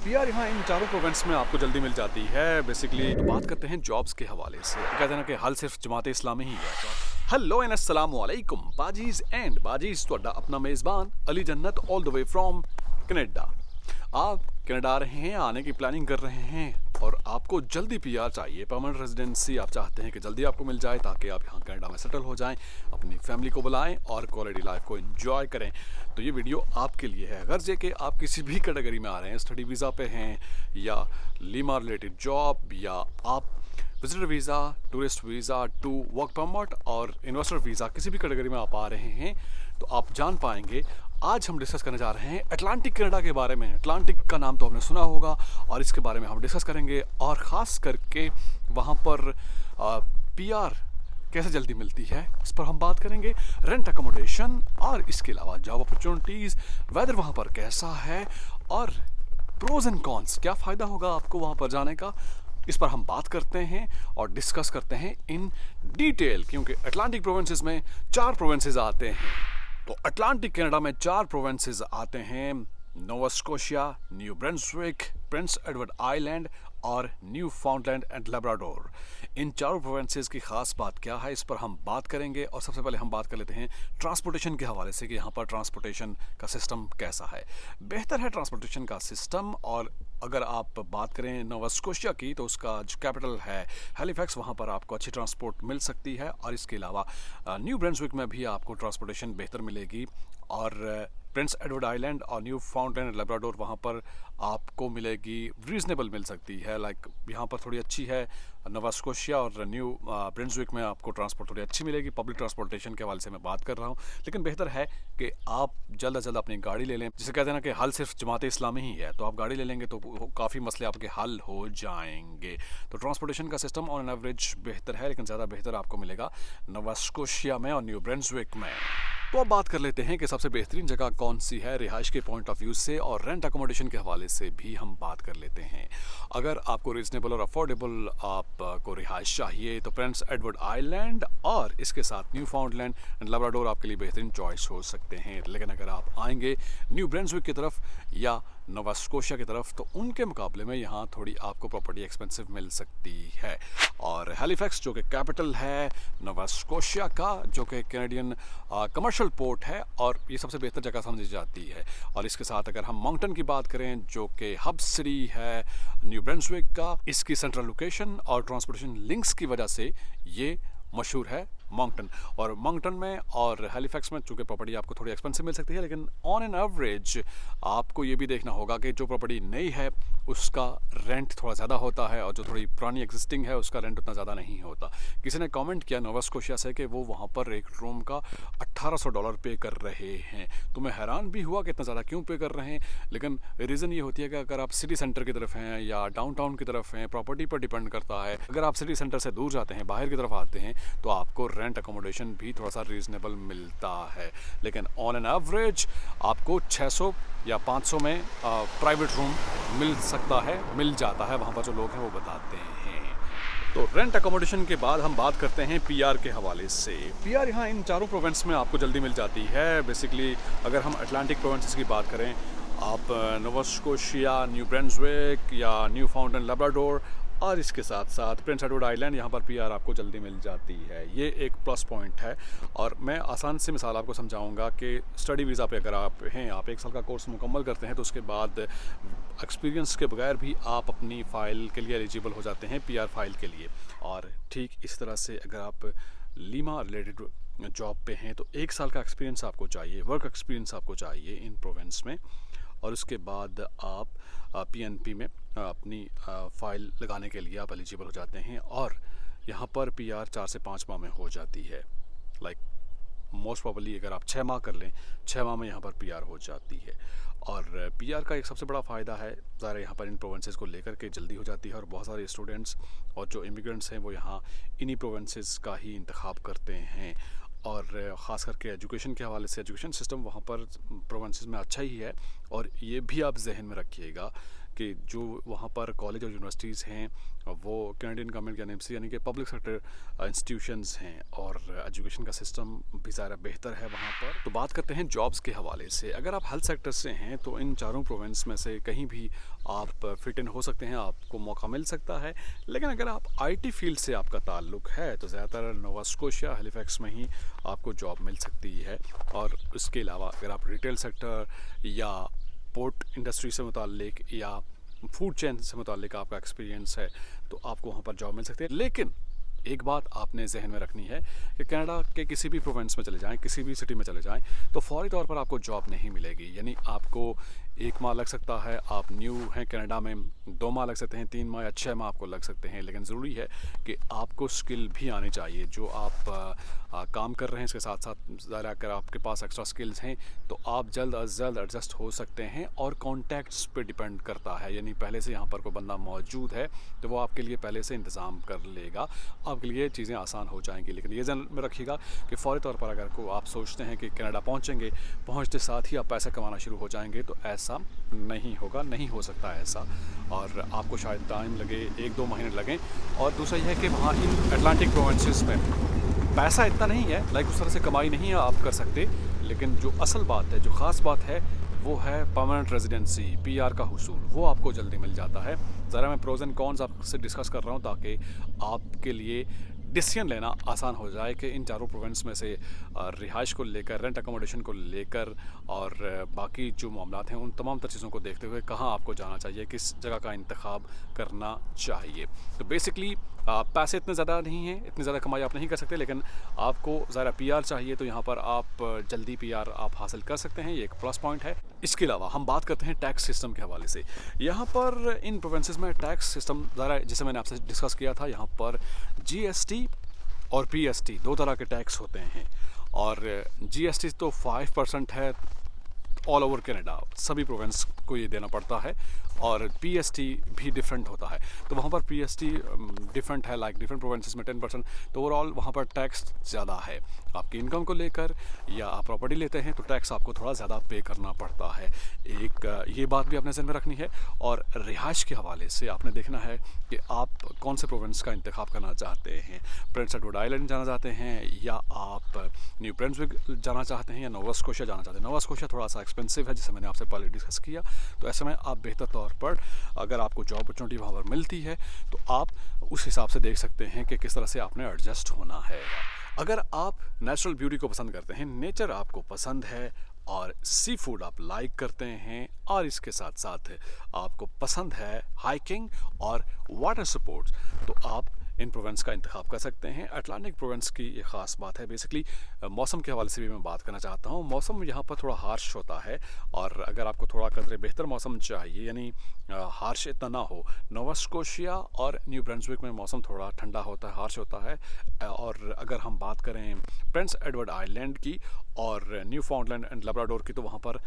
PR यहाँ इन चारों province में आपको जल्दी मिल जाती है। बेसिकली तो बात करते हैं जॉब्स के हवाले से। कहते हैं ना कि हल सिर्फ जमात इस्लामी ही है। हेलो एंड अस्सलाम वालेकुम बाजीज एंड बाजीज, ਤੁਹਾਡਾ अपना मेज़बान अली जन्नत all the way from Canada. आप कनाडा आ रहे हैं, आने की प्लानिंग कर रहे हैं और आपको जल्दी पीआर चाहिए, परमानेंट रेजिडेंसी आप चाहते हैं कि जल्दी आपको मिल जाए ताकि आप यहाँ कनाडा में सेटल हो जाएं, अपनी फैमिली को बुलाएं और क्वालिटी लाइफ को एंजॉय करें। तो ये वीडियो आपके लिए है। अगर जे कि आप किसी भी कैटेगरी में आ रहे हैं, स्टडी वीज़ा पे हैं या लीमा रिलेटेड जॉब, या आप visitor visa, tourist visa, to work permit और इन्वेस्टर वीज़ा, किसी भी कैटेगरी में आप आ रहे हैं तो आप जान पाएंगे। आज हम डिस्कस करने जा रहे हैं अटलांटिक कनाडा के बारे में। अटलांटिक का नाम तो आपने सुना होगा और इसके बारे में हम डिस्कस करेंगे, और ख़ास करके वहाँ पर पीआर कैसे जल्दी मिलती है इस पर हम बात करेंगे। रेंट अकोमोडेशन और इसके अलावा जॉब अपॉर्चुनिटीज़, वेदर वहाँ पर कैसा है और प्रोज एंड कॉन्स, क्या फ़ायदा होगा आपको वहाँ पर जाने का, इस पर हम बात करते हैं और डिस्कस करते हैं इन डिटेल। क्योंकि अटलांटिक प्रोविंसेस में 4 प्रोविंसेस आते हैं। तो अटलांटिक कनाडा में 4 प्रोविंसेस आते हैं: Nova Scotia, new Brunswick, Prince Edward island और न्यू फाउंडलैंड एंड लेब्राडोर। इन चारों प्रोविंसेस की खास बात क्या है, इस पर हम बात करेंगे। और सबसे पहले हम बात कर लेते हैं ट्रांसपोर्टेशन के हवाले से कि यहाँ पर ट्रांसपोर्टेशन का सिस्टम कैसा है। बेहतर है ट्रांसपोर्टेशन का सिस्टम। और अगर आप बात करें नोवा स्कोशिया की, तो उसका जो कैपिटल है हैलिफैक्स, वहाँ पर आपको अच्छी ट्रांसपोर्ट मिल सकती है। और इसके अलावा न्यू ब्रंसविक में भी आपको ट्रांसपोर्टेशन बेहतर मिलेगी। और प्रिंस एडवर्ड आइलैंड और न्यू फाउंडलैंड एंड लेब्राडोर, वहाँ पर आपको मिलेगी रीजनेबल मिल सकती है। लाइक यहाँ पर थोड़ी अच्छी है। नोवा स्कोशिया और न्यू ब्रंसविक में आपको ट्रांसपोर्ट थोड़ी अच्छी मिलेगी। पब्लिक ट्रांसपोर्टेशन के हवाले से मैं बात कर रहा हूँ। लेकिन बेहतर है कि आप जल्द से जल्द अपनी गाड़ी ले लें। जिसे कहते हैं ना कि हल सिर्फ जमात इस्लामी ही है, तो आप गाड़ी ले लेंगे तो काफ़ी मसले आपके हल हो जाएंगे। तो ट्रांसपोर्टेशन का सिस्टम ऑन एन एवरेज बेहतर है, लेकिन ज़्यादा बेहतर आपको मिलेगा नोवा स्कोशिया में और न्यू ब्रंसविक में। तो अब बात कर लेते हैं कि सबसे बेहतरीन जगह कौन सी है रिहाइश के पॉइंट ऑफ व्यू से, और रेंट अकोमोडेशन के हवाले से भी हम बात कर लेते हैं। अगर आपको रीजनेबल और अफोर्डेबल आपको रिहाइश चाहिए तो प्रिंस एडवर्ड आइलैंड और इसके साथ न्यू फाउंडलैंड एंड लेब्राडोर आपके लिए बेहतरीन चॉइस हो सकते हैं। लेकिन अगर आप आएंगे न्यू ब्रंसविक की तरफ या नोवा स्कोशिया की तरफ, तो उनके मुकाबले में यहाँ थोड़ी आपको प्रॉपर्टी एक्सपेंसिव मिल सकती है। और हैलिफैक्स जो कि कैपिटल है नोवा स्कोशिया का, जो कि कैनेडियन कमर्शियल पोर्ट है, और ये सबसे बेहतर जगह समझी जाती है। और इसके साथ अगर हम मॉन्क्टन की बात करें, जो कि हब सिटी है न्यू ब्रंसविक का, इसकी सेंट्रल लोकेशन और ट्रांसपोर्टेशन लिंक्स की वजह से ये मशहूर है मॉन्क्टन। और मॉन्क्टन में और हैलिफैक्स में चूँकि प्रॉपर्टी आपको थोड़ी एक्सपेंसिव मिल सकती है, लेकिन ऑन एन एवरेज आपको ये भी देखना होगा कि जो प्रॉपर्टी नई है उसका रेंट थोड़ा ज़्यादा होता है और जो थोड़ी पुरानी एग्जिस्टिंग है उसका रेंट उतना ज़्यादा नहीं होता। किसी ने कमेंट किया नोवा स्कोशिया से कि वो वहाँ पर एक रूम का $1800 पे कर रहे हैं। तो मैं हैरान भी हुआ कि इतना ज़्यादा क्यों पे कर रहे हैं। लेकिन रीज़न ये होती है कि अगर आप सिटी सेंटर की तरफ हैं या डाउनटाउन की तरफ हैं, प्रॉपर्टी पर डिपेंड करता है। अगर आप सिटी सेंटर से दूर जाते हैं, बाहर की तरफ आते हैं, तो आपको रेंट अकोमोडेशन भी थोड़ा सा रीज़नेबल मिलता है। लेकिन ऑन एन एवरेज आपको 600 या 500 में प्राइवेट रूम मिल सकता है, मिल जाता है, वहाँ पर जो लोग हैं वो बताते हैं। तो रेंट अकोमोडेशन के बाद हम बात करते हैं पीआर के हवाले से। पीआर यहाँ इन चारों प्रोविंस में आपको जल्दी मिल जाती है। बेसिकली अगर हम अटलांटिक प्रोविंसेस की बात करें, आप नोवा स्कोशिया, न्यू ब्रंसविक या न्यू फाउंडलैंड लेब्राडोर और इसके साथ साथ प्रिंस एडवर्ड आइलैंड, यहाँ पर पीआर आपको जल्दी मिल जाती है। ये एक प्लस पॉइंट है। और मैं आसान सी मिसाल आपको समझाऊंगा कि स्टडी वीज़ा पे अगर आप हैं, आप 1 साल का कोर्स मुकम्मल करते हैं, तो उसके बाद एक्सपीरियंस के बगैर भी आप अपनी फ़ाइल के लिए एलिजिबल हो जाते हैं, पीआर फाइल के लिए। और ठीक इस तरह से अगर आप लीमा रिलेटेड जॉब पे हैं तो 1 साल का एक्सपीरियंस आपको चाहिए, वर्क एक्सपीरियंस आपको चाहिए इन प्रोविंस में। और उसके बाद आप पीएनपी में अपनी फ़ाइल लगाने के लिए आप एलिजिबल हो जाते हैं। और यहाँ पर पीआर 4 से 5 माह में हो जाती है। लाइक मोस्ट प्रॉबली अगर आप 6 माह कर लें, 6 माह में यहाँ पर पीआर हो जाती है। और पीआर का एक सबसे बड़ा फ़ायदा है, ज़ाहिर यहाँ पर इन प्रोविंसेस को लेकर के जल्दी हो जाती है। और बहुत सारे स्टूडेंट्स और जो इमिग्रेंट्स हैं वो यहाँ इन्हीं प्रोविंसेस का ही इंतखाब करते हैं। और ख़ास करके एजुकेशन के हवाले से एजुकेशन सिस्टम वहाँ पर प्रोविंसेस में अच्छा ही है। और ये भी आप जहन में रखिएगा कि जो वहाँ पर कॉलेज और यूनिवर्सिटीज़ हैं वो कैनेडियन गवर्नमेंट की एनएमसी यानी कि पब्लिक सेक्टर इंस्टीट्यूशंस हैं और एजुकेशन का सिस्टम भी ज़्यादा बेहतर है वहाँ पर। तो बात करते हैं जॉब्स के हवाले से। अगर आप हेल्थ सेक्टर से हैं तो इन चारों प्रोविंस में से कहीं भी आप फिट इन हो सकते हैं, आपको मौका मिल सकता है। लेकिन अगर आप आईटी फील्ड से आपका ताल्लुक है तो ज़्यादातर नोवा स्कोशिया, हैलिफैक्स में ही आपको जॉब मिल सकती है। और इसके अलावा अगर आप रिटेल सेक्टर या पोर्ट इंडस्ट्री से मुताल्लिक या फूड चेन से मुताल्लिक आपका एक्सपीरियंस है तो आपको वहाँ पर जॉब मिल सकती है। लेकिन एक बात आपने जहन में रखनी है कि कनाडा के किसी भी प्रोविंस में चले जाएं, किसी भी सिटी में चले जाएं तो फौरी तौर पर आपको जॉब नहीं मिलेगी। यानी आपको 1 माह लग सकता है, आप न्यू हैं कनाडा में, 2 माह लग सकते हैं, 3 माह या 6 माह आपको लग सकते हैं। लेकिन ज़रूरी है कि आपको स्किल भी आनी चाहिए। जो आप काम कर रहे हैं इसके साथ साथ ज़रा अगर आपके पास एक्स्ट्रा स्किल्स हैं तो आप जल्द अज जल्द एडजस्ट हो सकते हैं। और कॉन्टैक्ट्स पे डिपेंड करता है, यानी पहले से यहाँ पर कोई बंदा मौजूद है तो वो आपके लिए पहले से इंतज़ाम कर लेगा, आपके लिए चीज़ें आसान हो जाएंगी। लेकिन ये ध्यान में रखिएगा कि फ़ौरी तौर पर अगर को आप सोचते हैं कि कनाडा पहुँचेंगे, पहुँचते साथ ही आप पैसा कमाना शुरू हो जाएंगे तो ऐसा नहीं होगा, नहीं हो सकता ऐसा। और आपको शायद टाइम लगे, 1-2 महीने लगें। और दूसरा यह है कि वहाँ इन अटलांटिक प्रोविंसेस में पैसा इतना नहीं है, लाइक उस तरह से कमाई नहीं है आप कर सकते। लेकिन जो असल बात है, जो ख़ास बात है वो है परमानेंट रेजिडेंसी, पीआर का हुसूल, वो आपको जल्दी मिल जाता है। ज़रा मैं प्रोज एंड कॉन्स आपसे डिस्कस कर रहा हूँ ताकि आपके लिए डिसीजन लेना आसान हो जाए कि इन चारों प्रोविंस में से रिहाइश को लेकर, रेंट अकोमोडेशन को लेकर और बाकी जो मामलात हैं उन तमाम तर चीज़ों को देखते हुए कहाँ आपको जाना चाहिए, किस जगह का इंतखाब करना चाहिए। तो बेसिकली पैसे इतने ज़्यादा नहीं हैं, इतनी ज़्यादा कमाई आप नहीं कर सकते, लेकिन आपको ज़रा पीआर चाहिए तो यहाँ पर आप जल्दी पीआर आप हासिल कर सकते हैं, ये एक प्लस पॉइंट है। इसके अलावा हम बात करते हैं टैक्स सिस्टम के हवाले से। यहाँ पर इन प्रोविंसेस में टैक्स सिस्टम ज़रा, जैसे मैंने आपसे डिस्कस किया था, यहाँ पर जीएसटी और पीएसटी 2 तरह के टैक्स होते हैं। और जीएसटी तो 5% है ऑल ओवर कनाडा, सभी प्रोविंस को ये देना पड़ता है। और पीएसटी भी डिफरेंट होता है, तो वहाँ पर पीएसटी डिफरेंट है, लाइक डिफरेंट प्रोविंसेस में 10%। तो ओवरऑल वहाँ पर टैक्स ज़्यादा है आपकी इनकम को लेकर, या आप प्रॉपर्टी लेते हैं तो टैक्स आपको थोड़ा ज़्यादा पे करना पड़ता है। एक ये बात भी आपने ज़हन में रखनी है। और रिहाइश के हवाले से आपने देखना है कि आप कौन से प्रोविंस का इंतखाब करना चाहते हैं। प्रिंस एडवर्ड आइलैंड जाना चाहते हैं, या आप न्यू ब्रंसविक जाना चाहते हैं, या नोवा स्कोशिया जाना चाहते हैं। नोवा स्कोशिया थोड़ा सा एक्सपेंसिव है, जिसे मैंने आपसे पहले डिस्कस किया। तो ऐसे में आप बेहतर तौर पर अगर आपको जॉब अपॉर्चुनिटी वहाँ पर मिलती है तो आप उस हिसाब से देख सकते हैं कि किस तरह से आपने एडजस्ट होना है। अगर आप नेचुरल ब्यूटी को पसंद करते हैं, नेचर आपको पसंद है और सी फूड आप लाइक करते हैं, और इसके साथ साथ आपको पसंद है हाइकिंग और वाटर स्पोर्ट्स, तो आप इन प्रोविंस का इंतखाब कर सकते हैं। अटलांटिक प्रोविंस की ये ख़ास बात है। बेसिकली मौसम के हवाले से भी मैं बात करना चाहता हूँ। मौसम यहाँ पर थोड़ा हार्श होता है, और अगर आपको थोड़ा कदरे बेहतर मौसम चाहिए, यानी हार्श इतना ना हो, नोवा स्कोशिया और न्यू ब्रंसविक में मौसम थोड़ा ठंडा होता है, हार्श होता है। और अगर हम बात करें प्रिंस एडवर्ड आइलैंड की और न्यू फाउंडलैंड एंड लब्राडोर की, तो वहाँ पर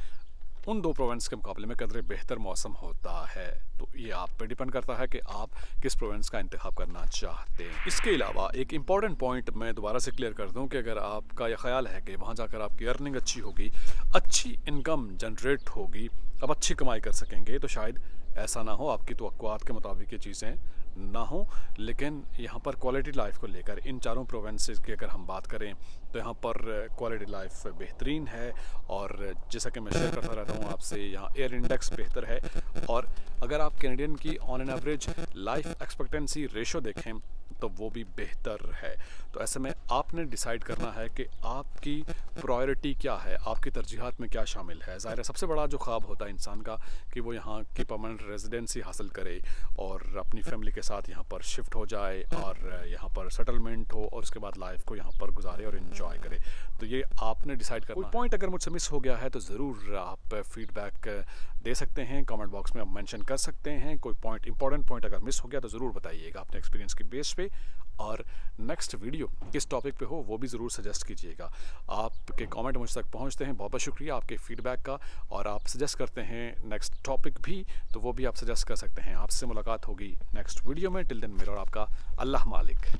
उन 2 प्रोविंस के मुकाबले में कदरे बेहतर मौसम होता है। तो ये आप पे डिपेंड करता है कि आप किस प्रोविंस का इंतखाब करना चाहते हैं। इसके अलावा एक इम्पॉर्टेंट पॉइंट मैं दोबारा से क्लियर कर दूं कि अगर आपका यह ख्याल है कि वहाँ जाकर आपकी अर्निंग अच्छी होगी, अच्छी इनकम जनरेट होगी, आप अच्छी कमाई कर सकेंगे, तो शायद ऐसा ना हो, आपकी तवक्कुआत के मुताबिक ये चीज़ें ना हो। लेकिन यहाँ पर क्वालिटी लाइफ को लेकर इन चारों प्रोविंसेस की अगर हम बात करें तो यहाँ पर क्वालिटी लाइफ बेहतरीन है। और जैसा कि मैं शेयर करता रहता हूँ आपसे, यहाँ एयर इंडेक्स बेहतर है। और अगर आप कैनेडियन की on an average life expectancy ratio देखें तो वो भी बेहतर है। तो ऐसे में आपने डिसाइड करना है कि आपकी प्रायोरिटी क्या है, आपकी तरजीहात में क्या शामिल है। ज़ाहिर है सबसे बड़ा जो ख्वाब होता है इंसान का कि वो यहाँ की परमानेंट रेजिडेंसी हासिल करे और अपनी फैमिली के साथ यहाँ पर शिफ्ट हो जाए और यहाँ पर सेटलमेंट हो, और उसके बाद लाइफ को यहाँ पर गुजारे और इन्जॉय करे। तो ये आपने डिसाइड करना। कोई पॉइंट अगर मुझसे मिस हो गया है तो ज़रूर आप फीडबैक दे सकते हैं, कमेंट बॉक्स में आप मेंशन कर सकते हैं। कोई पॉइंट, इंपॉर्टेंट पॉइंट अगर मिस हो गया तो ज़रूर बताइएगा अपने एक्सपीरियंस की बेस पे। और नेक्स्ट वीडियो किस टॉपिक पे हो वो भी ज़रूर सजेस्ट कीजिएगा। आपके कमेंट मुझ तक पहुंचते हैं, बहुत बहुत शुक्रिया आपके फीडबैक का। और आप सजेस्ट करते हैं नेक्स्ट टॉपिक भी, तो वो भी आप सजेस्ट कर सकते हैं। आपसे मुलाकात होगी नेक्स्ट वीडियो में। टिल देन मेरा और आपका अल्लाह मालिक।